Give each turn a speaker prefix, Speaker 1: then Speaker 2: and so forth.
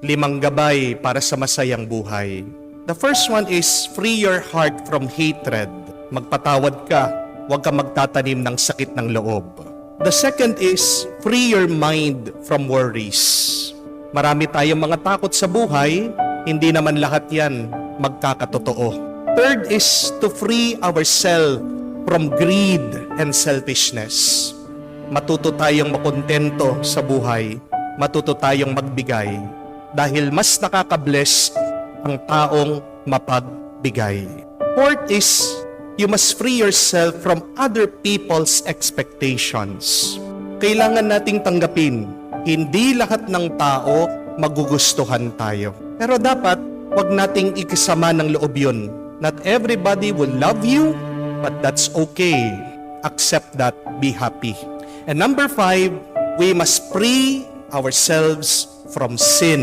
Speaker 1: 5 gabay para sa masayang buhay. The first one is free your heart from hatred. Magpatawad ka, huwag ka magtatanim ng sakit ng loob. The second is free your mind from worries. Marami tayong mga takot sa buhay, hindi naman lahat yan magkakatotoo. Third is to free ourselves from greed and selfishness. Matuto tayong makontento sa buhay, matuto tayong magbigay, dahil mas nakaka-bless ang taong mapagbigay. Fourth is, you must free yourself from other people's expectations. Kailangan nating tanggapin, hindi lahat ng tao magugustuhan tayo. Pero dapat, wag nating ikasama ng loob yun. Not everybody will love you, but that's okay. Accept that, be happy. And number 5, we must free ourselves from sin.